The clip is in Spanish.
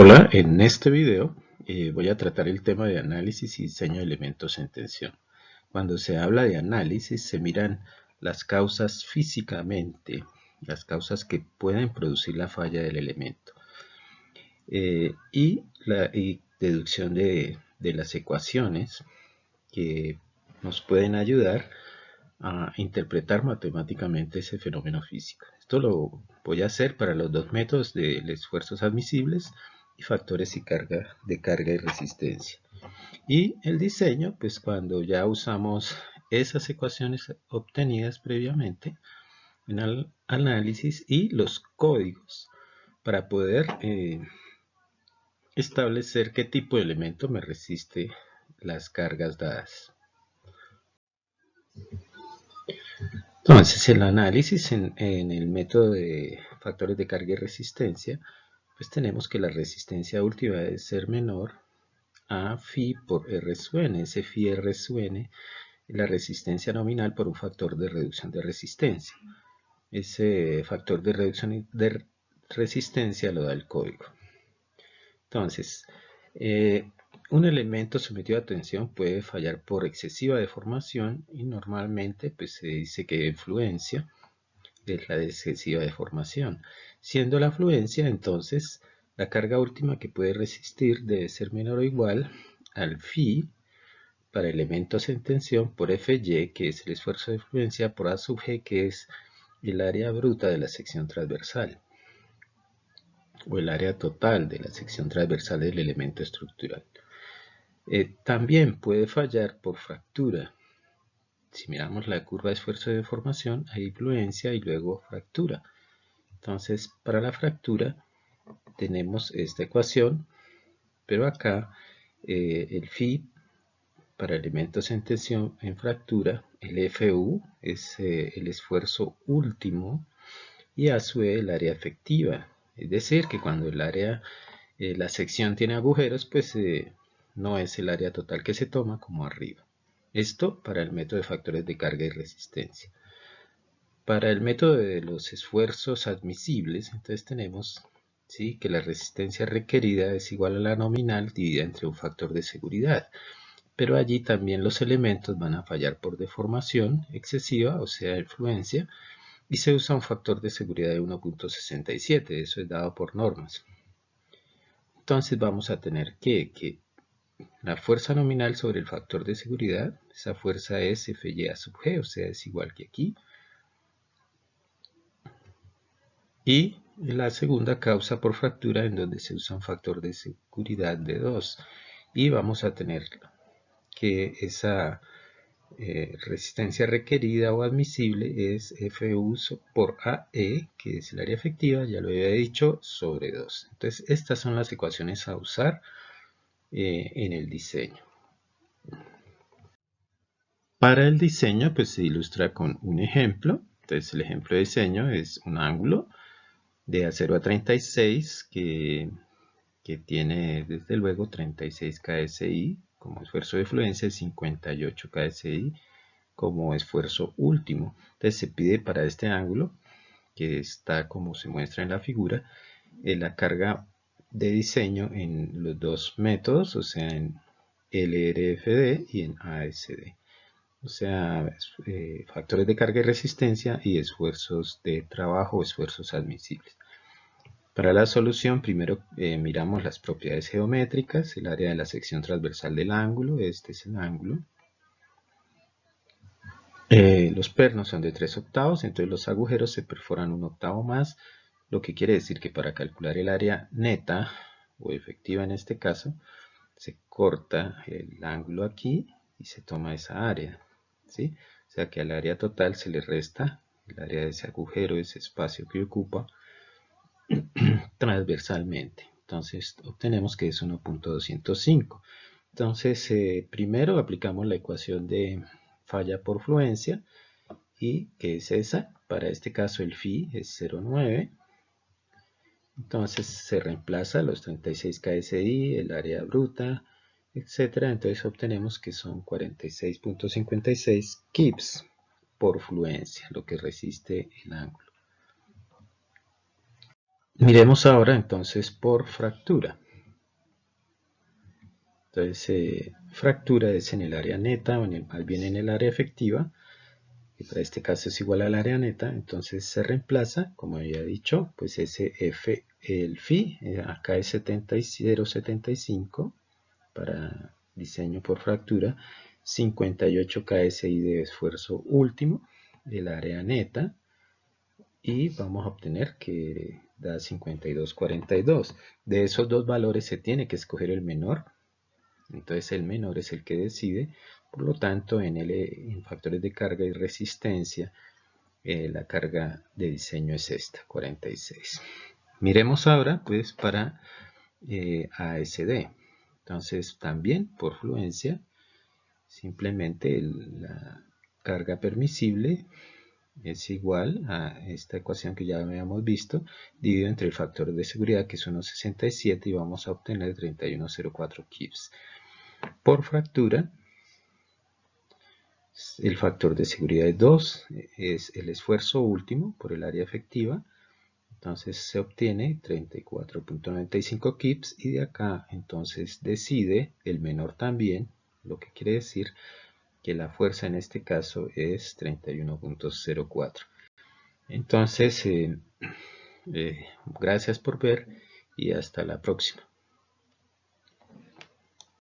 Hola, en este video voy a tratar el tema de análisis y diseño de elementos en tensión. Cuando se habla de análisis se miran las causas físicamente, las causas que pueden producir la falla del elemento y la deducción de las ecuaciones que nos pueden ayudar a interpretar matemáticamente ese fenómeno físico. Esto lo voy a hacer para los dos métodos de esfuerzos admisibles y factores de carga y resistencia. Y el diseño, pues cuando ya usamos esas ecuaciones obtenidas previamente en el análisis y los códigos para poder establecer qué tipo de elemento me resiste las cargas dadas. Entonces, el análisis en el método de factores de carga y resistencia, pues tenemos que la resistencia última debe ser menor a phi por R sub n. Ese phi R sub n es la resistencia nominal por un factor de reducción de resistencia. Ese factor de reducción de resistencia lo da el código. Entonces, un elemento sometido a tensión puede fallar por excesiva deformación y normalmente pues, se dice que influencia es la excesiva deformación. Siendo la fluencia, entonces, la carga última que puede resistir debe ser menor o igual al phi para elementos en tensión por Fy, que es el esfuerzo de fluencia, por A sub g, que es el área bruta de la sección transversal, o el área total de la sección transversal del elemento estructural. También puede fallar por fractura. Si miramos la curva de esfuerzo de deformación, hay influencia y luego fractura. Entonces, para la fractura tenemos esta ecuación, pero acá el phi para elementos en tensión en fractura, el FU es el esfuerzo último y A sub E el área efectiva. Es decir, que cuando el área, la sección tiene agujeros, pues no es el área total que se toma como arriba. Esto para el método de factores de carga y resistencia. Para el método de los esfuerzos admisibles, entonces tenemos ¿sí? que la resistencia requerida es igual a la nominal dividida entre un factor de seguridad. Pero allí también los elementos van a fallar por deformación excesiva, o sea, influencia, y se usa un factor de seguridad de 1.67, eso es dado por normas. Entonces vamos a tener que la fuerza nominal sobre el factor de seguridad, esa fuerza es Fy a sub g, o sea, es igual que aquí. Y la segunda causa por fractura en donde se usa un factor de seguridad de 2. Y vamos a tener que esa resistencia requerida o admisible es Fu por AE, que es el área efectiva, ya lo había dicho, sobre 2. Entonces, estas son las ecuaciones a usar en el diseño. Para el diseño, pues se ilustra con un ejemplo. Entonces, el ejemplo de diseño es un ángulo de A0 a 36 que tiene desde luego 36 KSI como esfuerzo de fluencia y 58 KSI como esfuerzo último. Entonces se pide para este ángulo, que está como se muestra en la figura, la carga de diseño en los dos métodos, o sea en LRFD y en ASD. O sea, factores de carga y resistencia y esfuerzos de trabajo o esfuerzos admisibles. Para la solución, primero miramos las propiedades geométricas, el área de la sección transversal del ángulo, este es el ángulo. Los pernos son de 3/8, entonces los agujeros se perforan 1/8 más, lo que quiere decir que para calcular el área neta, o efectiva en este caso, se corta el ángulo aquí y se toma esa área, ¿sí? O sea que al área total se le resta el área de ese agujero, ese espacio que ocupa, transversalmente. Entonces obtenemos que es 1.205. Entonces primero aplicamos la ecuación de falla por fluencia y que es esa. Para este caso el phi es 0,9. Entonces se reemplaza los 36 KSI, el área bruta, etc. Entonces obtenemos que son 46.56 kips por fluencia, lo que resiste el ángulo. Miremos ahora entonces por fractura. Entonces, fractura es en el área neta, o más bien en el área efectiva, y para este caso es igual al área neta. Entonces se reemplaza, como había dicho, pues ese F, el phi, acá es 0,75 para diseño por fractura, 58 KSI de esfuerzo último del área neta, y vamos a obtener que da 52,42. De esos dos valores se tiene que escoger el menor, entonces el menor es el que decide. Por lo tanto, en factores de carga y resistencia, la carga de diseño es esta, 46. Miremos ahora pues para ASD. Entonces también por fluencia, simplemente la carga permisible es igual a esta ecuación que ya habíamos visto, dividido entre el factor de seguridad, que es 1,67, y vamos a obtener 31,04 kips. Por fractura, el factor de seguridad es 2, es el esfuerzo último por el área efectiva. Entonces se obtiene 34,95 kips, y de acá entonces decide el menor también, lo que quiere decir que la fuerza en este caso es 31,04. Entonces, gracias por ver y hasta la próxima.